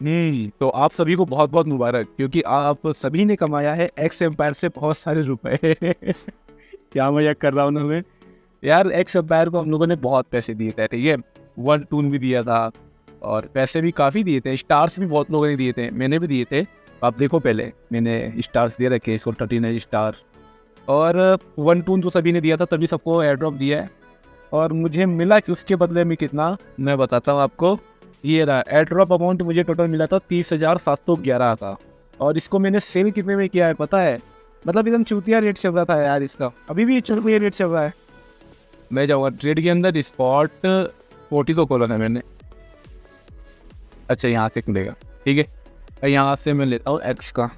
तो आप सभी को बहुत बहुत मुबारक, क्योंकि आप सभी ने कमाया है एक्स एम्पायर से बहुत सारे रुपए। क्या मजाक कर रहा हूँ ना मैं यार। एक्स एम्पायर को हम लोगों ने बहुत पैसे दिए थे, ठीक है। वन टून भी दिया था और पैसे भी काफ़ी दिए थे, स्टार्स भी बहुत लोगों ने दिए थे, मैंने भी दिए थे। आप देखो पहले मैंने स्टार्स दे रखे इसको 39 स्टार, और वन टून तो सभी ने दिया था, तभी सबको एयर ड्रॉप दिया है। और मुझे मिला कि उसके बदले में कितना, मैं बताता हूँ आपको। ये रहा एयर ड्रॉप अमाउंट, मुझे टोटल मिला था 30,711 का। और इसको मैंने सेल कितने में किया है पता है? मतलब एकदम चूतिया रेट चल रहा था यार इसका, अभी भी चूतिया रेट चल रहा है। मैं जाऊँगा ट्रेड के अंदर, स्पॉट 40 तो खोला था मैंने। अच्छा यहाँ से खुलेगा, ठीक है। यहाँ से मैं लेता हूँ एक्स का,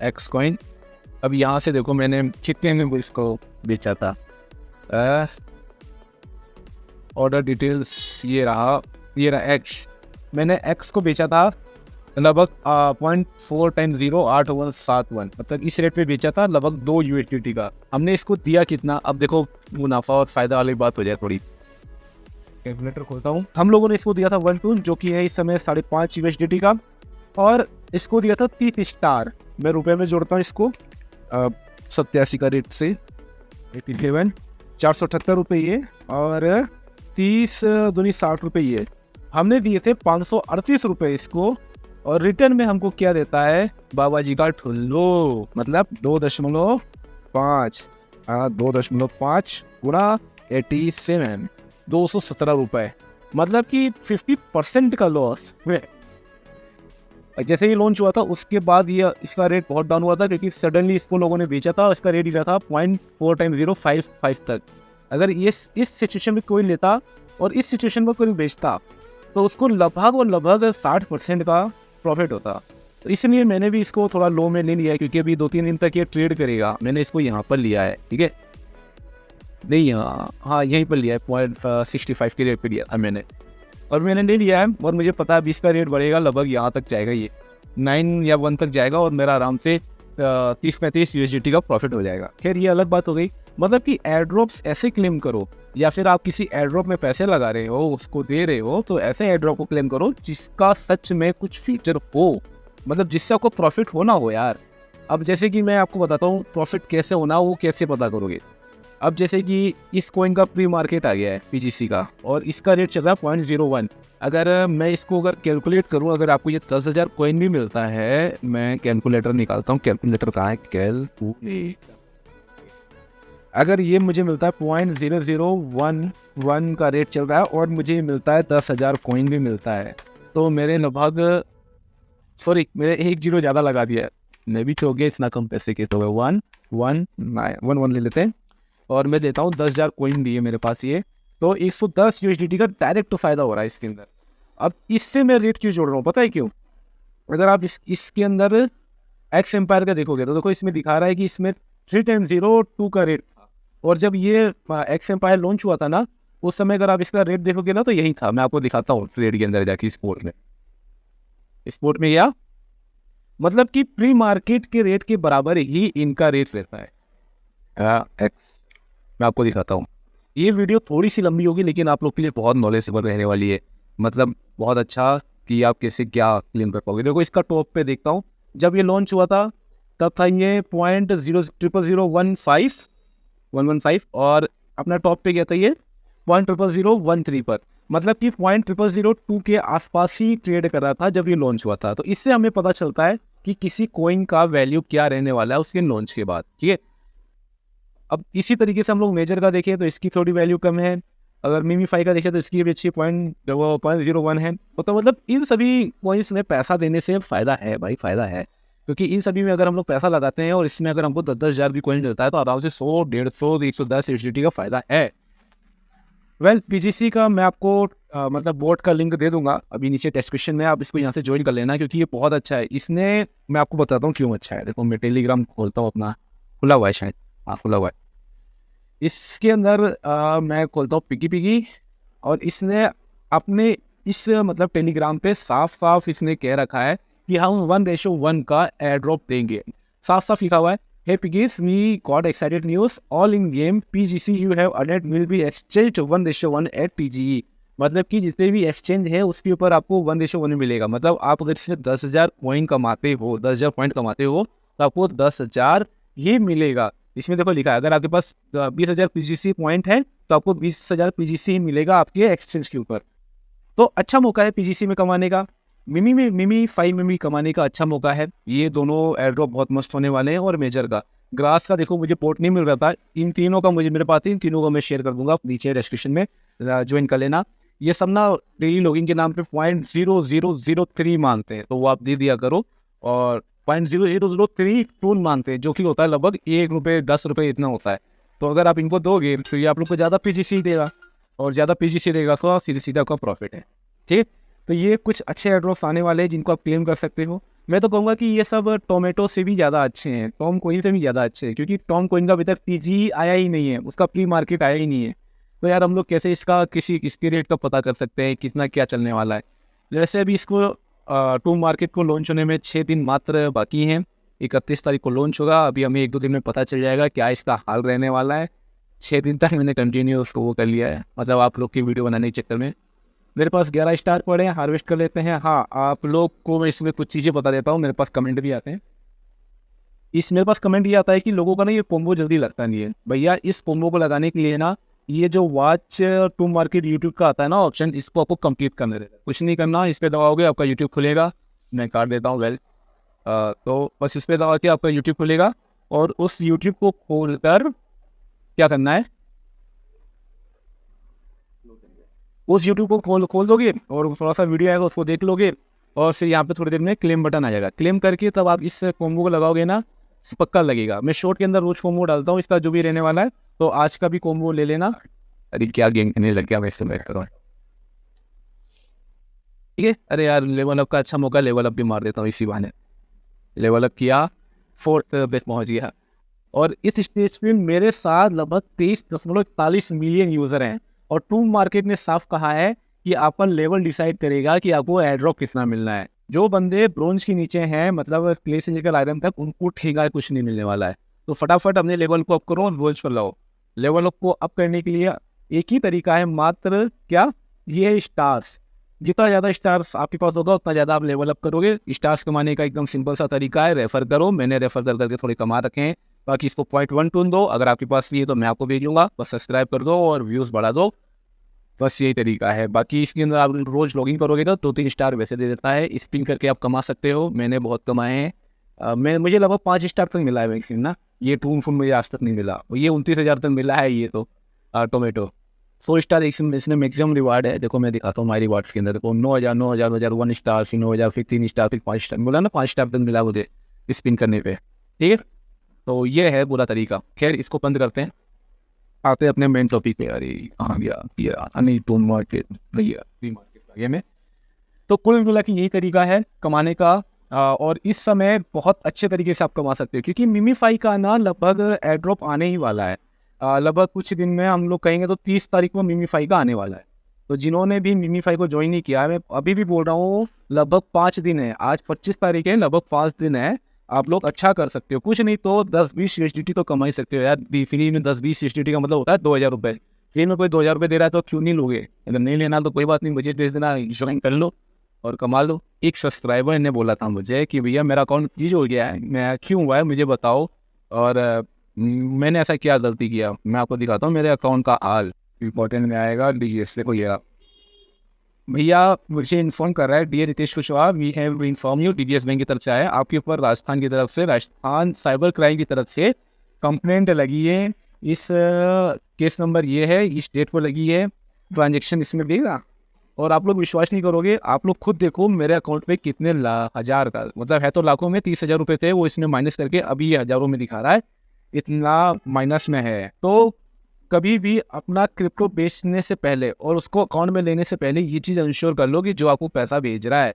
एक्स कॉइन। अब यहाँ से देखो मैंने कितने में इसको बेचा था। ऑर्डर डिटेल्स ये रहा एक्स। मैंने एक्स को बेचा था लगभग 0.4 टाइम्स 0.8171, मतलब इस रेट पे बेचा था, लगभग 2 USDT का। हमने इसको दिया कितना, अब देखो मुनाफा और फायदा वाली बात हो जाए थोड़ी। कैलकुलेटर खोलता हूँ। हम लोगों ने इसको दिया था 1 टून, जो कि है इस समय 5.5 USDT का, और इसको दिया था 30 स्टार। मैं रुपए में जोड़ता हूँ इसको, 87 का रेट से 87, 478 रुपये ये, और 30 दूनी 60 रुपये ये। हमने दिए थे 538 रुपये इसको, और रिटर्न में हमको क्या देता है बाबा जी का ठुल्लो, मतलब 2.5, 2.5 गुणा 87, 217 रुपये, मतलब कि 50% का लॉस। जैसे ही लॉन्च हुआ था उसके बाद ये इसका रेट बहुत डाउन हुआ था, क्योंकि सडनली इसको लोगों ने बेचा था। इसका रेट ही था 0.4 टाइम्स 0.55 तक। अगर इस सिचुएशन में कोई लेता और इस सिचुएशन में कोई बेचता तो उसको लगभग 60% का प्रॉफिट होता। तो इसलिए मैंने भी इसको थोड़ा लो में ले लिया है, क्योंकि अभी 2-3 दिन तक ये ट्रेड करेगा। मैंने इसको यहाँ पर लिया है, ठीक है, नहीं हाँ यहीं पर लिया है, 0.65 के रेट पर लिया था मैंने, और मैंने ले लिया है। और मुझे पता है अभी इसका रेट बढ़ेगा, लगभग यहाँ तक जाएगा, ये 9 या 1 तक जाएगा, और मेरा आराम से 30-35 USDT का प्रॉफिट हो जाएगा। खैर ये अलग बात हो गई। मतलब कि एयर ड्रॉप्स ऐसे क्लेम करो, या फिर आप किसी एयर ड्रॉप में पैसे लगा रहे हो, उसको दे रहे हो, तो ऐसे एयर ड्रॉप को क्लेम करो जिसका सच में कुछ फीचर हो, मतलब जिससे आपको प्रॉफिट होना हो यार। अब जैसे कि मैं आपको बताता हूँ प्रॉफिट कैसे होना, वो कैसे पता करोगे। अब जैसे कि इस कॉइन का प्री मार्केट आ गया है PGC का, और इसका रेट चल रहा है 0.01। अगर मैं इसको कैलकुलेट करूं, अगर आपको ये 10,000 कॉइन भी मिलता है, मैं कैलकुलेटर निकालता हूँ, कैलकुलेटर कहाँ है, कैलकुलेटर। अगर ये मुझे मिलता है 0.0011 का रेट चल रहा है, और मुझे मिलता है 10,000 कॉइन भी मिलता है, तो मेरे लगभग, सॉरी मेरे 1 जीरो ज़्यादा लगा दिया है, मैं भी चौक गया इतना कम पैसे के। तो 1 ले लेते हैं, और मैं देता हूँ 10,000 कॉइन दिए मेरे पास ये, तो 110 USDT का डायरेक्ट फ़ायदा हो रहा है इसके अंदर। अब इससे मैं रेट क्यों जोड़ रहा हूँ पता है क्यों? अगर आप इसके अंदर एक्स एम्पायर का देखोगे, तो देखो इसमें दिखा रहा है कि इसमें 3.02 का रेट था, और जब ये एक्स एम्पायर लॉन्च हुआ था ना, उस समय अगर आप इसका रेट देखोगे ना, तो यही था। मैं आपको दिखाता हूँ रेट के अंदर जाके, स्पोर्ट में गया, मतलब कि प्री मार्केट के रेट के बराबर ही इनका रेट रहता है। मैं आपको दिखाता हूँ। ये वीडियो थोड़ी सी लंबी होगी, लेकिन आप लोग के लिए बहुत नॉलेजेबल रहने वाली है, मतलब बहुत अच्छा कि आप कैसे क्या क्लेम कर पाओगे। देखो इसका टॉप पे देखता हूँ, जब ये लॉन्च हुआ था तब था ये 0.00015, और अपना टॉप पे गया था ये 0.00013 पर, मतलब कि 0.00002 के आसपास ही ट्रेड कर रहा था जब ये लॉन्च हुआ था। तो इससे हमें पता चलता है कि किसी कॉइन का वैल्यू क्या रहने वाला है उसके लॉन्च के बाद, ठीक है। अब इसी तरीके से हम लोग मेजर का देखें तो इसकी थोड़ी वैल्यू कम है, अगर मीमीफाई का देखें तो इसकी भी अच्छी 0.01 है। तो मतलब इन सभी कॉइन्स में पैसा देने से फ़ायदा है भाई, फ़ायदा है, क्योंकि इन सभी में अगर हम लोग पैसा लगाते हैं और इसमें अगर हमको 10,000 भी कॉइन मिलता है, तो आराम से 100, 150, 110 USDT का फ़ायदा है। वेल PGC का मैं आपको मतलब बोर्ड का लिंक दे दूंगा अभी नीचे डिस्क्रिप्शन में, आप इसको यहाँ से ज्वाइन कर लेना, क्योंकि ये बहुत अच्छा है। इसने, मैं आपको बताता हूँ क्यों अच्छा है। देखो मैं टेलीग्राम खोलता हूँ अपना, खुला हुआ है शायद, हाँ खुला हुआ है। इसके अंदर मैं खोलता हूँ पिकी, और इसने अपने इस मतलब टेलीग्राम पे साफ साफ इसने कह रखा है कि हम 1:1 का एयर ड्रॉप देंगे। साफ साफ लिखा हुआ है, hey piggies we got excited news, all in game PGC you have added will be exchanged 1:1 at TGE। मतलब कि जितने भी एक्सचेंज है उसके ऊपर आपको 1:1 मिलेगा। मतलब आप अगर इसमें 10,000 कॉइन कमाते हो, 10,000 पॉइंट कमाते हो, तो आपको 10,000 ही मिलेगा। इसमें देखो लिखा है, अगर आपके पास 20,000 पीजीसी पॉइंट है तो आपको 20,000 पीजीसी ही मिलेगा आपके एक्सचेंज के ऊपर। तो अच्छा मौका है पीजीसी में कमाने का, मिमी 5 में भी कमाने का अच्छा मौका है। ये दोनों एयर ड्रॉप बहुत मस्त होने वाले हैं। और मेजर का, ग्रास का देखो मुझे पोर्ट नहीं मिल रहा था, इन तीनों का मुझे मेरे पास है, इन तीनों का मैं शेयर कर दूंगा नीचे डिस्क्रिप्शन में, ज्वाइन कर लेना। ये सब ना डेली लॉगिंग के नाम पे 0.0003 मांगते हैं, तो वो आप दे दिया करो। और 0.0003 टून मांगते हैं, जो कि होता है लगभग ₹1 ₹10 इतना होता है। तो अगर आप इनको दोगे तो ये आप लोग को ज़्यादा पीजीसी देगा, और ज़्यादा पीजीसी देगा तो सीधे सीधा आपका प्रॉफिट है। ठीक है, तो ये कुछ अच्छे एयरड्रॉप्स आने वाले हैं जिनको आप क्लेम कर सकते हो। मैं तो कहूँगा कि ये सब टोमेटो से भी ज़्यादा अच्छे हैं, टॉम कोइन से भी ज़्यादा अच्छे हैं, क्योंकि टॉम कोइन का अभी तक पीजी आया ही नहीं है, उसका प्री मार्केट आया ही नहीं है। तो यार हम लोग कैसे इसका इसके रेट का पता कर सकते हैं कितना क्या चलने वाला है। जैसे अभी इसको टू मार्केट को लॉन्च होने में 6 दिन मात्र बाकी हैं। 31 तारीख को लॉन्च होगा। अभी हमें 1-2 दिन में पता चल जाएगा क्या इसका हाल रहने वाला है। 6 दिन तक मैंने कंटिन्यू उसको वो कर लिया है, मतलब आप लोग की वीडियो बनाने के चक्कर में। मेरे पास 11 स्टार पड़े हैं, हार्वेस्ट कर लेते हैं। हाँ, आप लोग को मैं इसमें कुछ चीज़ें बता देता हूँ, मेरे पास कमेंट भी आते हैं। मेरे पास कमेंट ये आता है कि लोगों का ना ये कॉम्बो जल्दी लगता नहीं है। भैया इस कॉम्बो को लगाने के लिए ना, ये जो वॉच टू मार्केट यूट्यूब का आता है ना ऑप्शन, इसको आपको कंप्लीट करने देगा। कुछ नहीं करना, इस पर दबाओगे आपका यूट्यूब खुलेगा। मैं काट देता हूँ वेल। तो बस इस पर दबा के आपका यूट्यूब खुलेगा, और उस यूट्यूब को खोलकर क्या करना है, उस यूट्यूब को खोल दोगे और थोड़ा सा वीडियो आएगा उसको देख लोगे, और फिर यहाँ पे थोड़ी देर में क्लेम बटन आ जाएगा। क्लेम करके तब आप इस कॉम्बो को लगाओगे ना, पक्का लगेगा। मैं शॉर्ट के अंदर रोज कॉम्बो डालता हूँ इसका जो भी रहने वाला है, तो आज का भी कॉम्बो ले लेना। अरे क्या गेम खेलने लग गया मैं इससे बैठ कर, ठीक है। अरे यार लेवल अप का अच्छा मौका, लेवल अप भी मार देता हूँ इसी बहाने। लेवल अप किया, 4th पे पहुँच गया। और इस स्टेज पे मेरे साथ लगभग 23.41 मिलियन यूज़र हैं। और टू मार्केट ने साफ कहा है कि आपका लेवल डिसाइड करेगा कि आपको एयर ड्रॉप कितना मिलना है। जो बंदे ब्रोंज के नीचे हैं, मतलब क्ले से लेकर आयरन तक, उनको ठेका कुछ नहीं मिलने वाला है। तो फटाफट अपने लेवल को अप करो और ब्रोंज पर लाओ। लेवल अप को अप करने के लिए एक ही तरीका है, मात्र क्या, ये है स्टार्स। जितना ज़्यादा स्टार्स आपके पास होगा उतना ज़्यादा आप लेवल अप करोगे। स्टार्स कमाने का एकदम सिंपल सा तरीका है, रेफर करो। मैंने रेफर कर करके थोड़े कमा रखे हैं। बाकी इसको 0.1 टून दो, अगर आपके पास ये तो मैं आपको भेजूंगा। बस सब्सक्राइब कर दो और व्यूज़ बढ़ा दो, बस यही तरीका है। बाकी इसके अंदर आप रोज़ लॉगिंग करोगे तो 2-3 स्टार वैसे दे देता है, स्पिन करके आप कमा सकते हो। मैंने बहुत कमाए हैं। मुझे लगभग 5 स्टार तक मिला है मैक्सिमम ना। ये टून फून मुझे आज तक नहीं मिला, ये 29,000 तक मिला है। ये तो टोमेटो 100 स्टार इसने मैक्सिमम रिवार्ड है। देखो मैं दिखाता हूँ हमारी रिवार्ड्स के अंदर। देखो 9,000 9,000 9,000 1 स्टार, फिर 9,000, फिर 3 स्टार, फिर 5 स्टार बोला ना, 5 स्टार तक मिला मुझे स्पिन करने पे। ठीक है, तो ये है पूरा तरीका। खैर इसको बंद करते हैं, आते हैं अपने मेन टॉपिक पे। अरे कहाँ गया ये, नहीं टू मार्केट भैया, फ्री मार्केट आगे में। तो कुल मिला कि यही तरीका है कमाने का। और इस समय बहुत अच्छे तरीके से आप कमा सकते हो, क्योंकि मिमीफाई का ना लगभग एयर ड्रॉप आने ही वाला है। लगभग कुछ दिन में, हम लोग कहेंगे तो 30 तारीख को मिमीफाई का आने वाला है। तो जिन्होंने भी मिमीफाई को ज्वाइन नहीं किया है, मैं अभी भी बोल रहा हूँ, लगभग 5 दिन है। आज 25 तारीख है, लगभग 5 दिन है। आप लोग अच्छा कर सकते हो, कुछ नहीं तो 10-20 USDT तो कमा ही सकते हो यार। फ्री में 10-20 USDT का मतलब होता है 2,000 रुपये। फ्री में कोई 2,000 रुपये दे रहा है तो क्यों नहीं लोगे? अगर नहीं लेना तो कोई बात नहीं, मुझे भेज देना, ज्वाइन कर लो और कमा लो। एक सब्सक्राइबर ने बोला था मुझे कि भैया मेरा अकाउंट फ्रीज हो गया है, मैं क्यों हुआ है मुझे बताओ। और मैंने ऐसा क्या गलती किया, मैं आपको दिखाता हूँ मेरे अकाउंट का हाल। इंपॉर्टेंट में आएगा DGS से, कोई भैया मुझे इन्फॉर्म कर रहा है, dear Ritesh Kushwaha, we have inform you, DBS bank की तरफ से आया आपके ऊपर, राजस्थान की तरफ से, राजस्थान साइबर क्राइम की तरफ से कंप्लेंट लगी है। इस केस नंबर ये है, इस डेट पर लगी है, ट्रांजेक्शन इसमें देगा। और आप लोग विश्वास नहीं करोगे, आप लोग खुद देखो मेरे अकाउंट पे कितने हज़ार का, मतलब है तो लाखों में, 30,000 रुपये थे, वो इसने माइनस करके अभी ये हज़ारों में दिखा रहा है, इतना माइनस में है। तो कभी भी अपना क्रिप्टो बेचने से पहले और उसको अकाउंट में लेने से पहले ये चीज़ इंश्योर कर लो कि जो आपको पैसा भेज रहा है,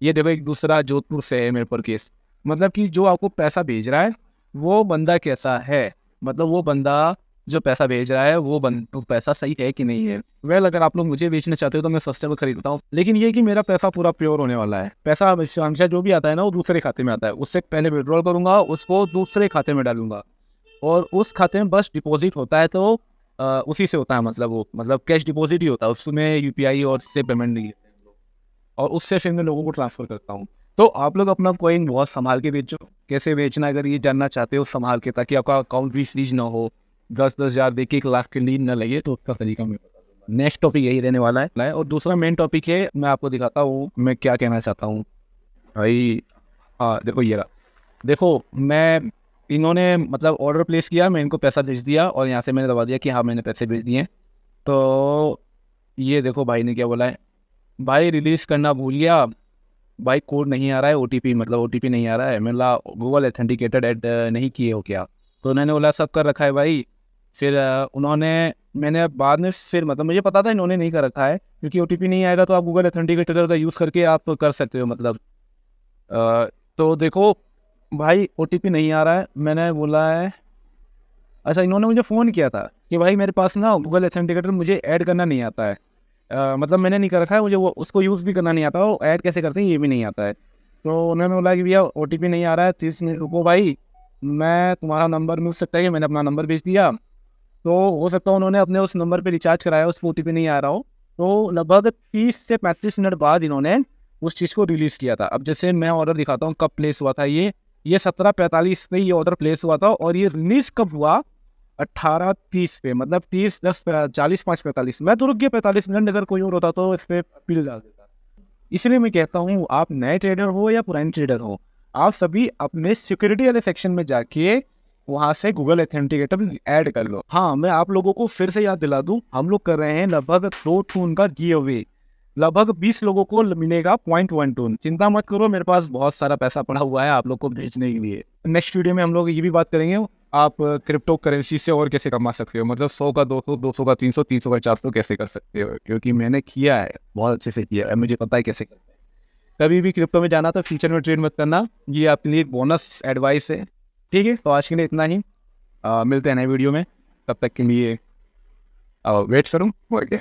ये देखो एक दूसरा जोधपुर से है मेरे पर केस, मतलब कि जो आपको पैसा भेज रहा है वो बंदा कैसा है, मतलब वो बंदा जो पैसा भेज रहा है वो पैसा सही है कि नहीं है। वेल अगर आप लोग मुझे बेचना चाहते हो तो मैं सस्ते में खरीदता हूँ, लेकिन ये कि मेरा पैसा पूरा प्योर होने वाला है। पैसा हमेशा जो भी आता है ना वो दूसरे खाते में आता है, उससे पहले विड्रॉल करूंगा, उसको दूसरे खाते में डालूंगा, और उस खाते में बस डिपॉजिट होता है तो उसी से होता है, मतलब वो मतलब कैश डिपॉजिट ही होता है, उसमें यूपीआई और से पेमेंट नहीं लेते हैं लोग, और उससे फिर मैं लोगों को ट्रांसफ़र करता हूँ। तो आप लोग अपना कॉइन बहुत संभाल के बेचो, कैसे बेचना अगर ये जानना चाहते हो संभाल के, ताकि आपका अकाउंट भी फ्रीज ना हो, 10-10 हज़ार दे के 1 लाख की नींद ना लगे, तो उसका तरीका मैं बता दूँगा। नेक्स्ट टॉपिक यही रहने वाला है, और दूसरा मेन टॉपिक है, मैं आपको दिखाता हूँ मैं क्या कहना चाहता हूँ। भाई हाँ, देखो ये रहा। देखो मैं इन्होंने मतलब ऑर्डर प्लेस किया, मैं इनको पैसा भेज दिया और यहाँ से मैंने दबा दिया कि हाँ, मैंने पैसे भेज दिए हैं। तो ये देखो भाई ने क्या बोला है, भाई रिलीज़ करना भूल गया, भाई कोड नहीं आ रहा है, ओटीपी मतलब ओटीपी नहीं आ रहा है। मैंने बोला गूगल ऑथेंटिकेटेड ऐड नहीं किए हो क्या? तो उन्होंने बोला सब कर रखा है भाई। फिर मैंने बाद में फिर मतलब मुझे पता था इन्होंने नहीं कर रखा है, क्योंकि ओटीपी नहीं आएगा तो आप गूगल ऑथेंटिकेटर का यूज़ करके आप कर सकते हो मतलब। तो देखो भाई ओटीपी नहीं आ रहा है, मैंने बोला है अच्छा, इन्होंने मुझे फ़ोन किया था कि भाई मेरे पास ना गूगल ऑथेंटिकेटर मुझे ऐड करना नहीं आता है। मतलब मैंने नहीं कर रखा है, मुझे वो उसको यूज़ भी करना नहीं आता, वो ऐड कैसे करते हैं ये भी नहीं आता है। तो उन्होंने बोला कि भैया ओटीपी नहीं आ रहा है, 30 मिनट रुको भाई, मैं तुम्हारा नंबर मिल सकता है कि मैंने अपना नंबर भेज दिया। तो हो सकता है उन्होंने अपने उस नंबर पे रिचार्ज कराया, उसको ओटीपी नहीं आ रहा हो। तो लगभग 30 से 35 मिनट बाद इन्होंने उस चीज़ को रिलीज़ किया था। अब जैसे मैं ऑर्डर दिखाता हूँ कब प्लेस हुआ था ये 17:45 पे ये ऑर्डर प्लेस हुआ था, और ये रिलीज़ कब हुआ? 18:30 पे, मतलब 30 10 40 5 45। मैं तो रुक गया 45 मिनट, अगर कोई और होता तो इस पे अपील डाल देता। इसलिए मैं कहता हूँ आप नए ट्रेडर हो या पुराने ट्रेडर हो, आप सभी अपने सिक्योरिटी वाले सेक्शन में जाके वहाँ से गूगल ऑथेंटिकेटर ऐड कर लो। हाँ, मैं आप लोगों को फिर से याद दिला दूँ, हम लोग कर रहे हैं लगभग 2 टून का गिव अवे। लगभग 20 लोगों को मिलेगा 0.1 टून। चिंता मत करो, मेरे पास बहुत सारा पैसा पड़ा हुआ है आप लोग को भेजने के लिए। नेक्स्ट वीडियो में हम लोग ये भी बात करेंगे, आप क्रिप्टो करेंसी से और कैसे कमा सकते हो, मतलब 100 का 200, 200 का 300, 300 का 400 कैसे कर सकते हो, क्योंकि मैंने किया है, बहुत अच्छे से किया है, मुझे पता है कैसे करते हैं। कभी भी क्रिप्टो में जाना तो फ्यूचर में ट्रेड मत करना, ये आपके लिए बोनस एडवाइस है। ठीक है, तो आज के लिए इतना ही। मिलते हैं नए वीडियो में, तब तक के लिए वेट करूँ और क्या।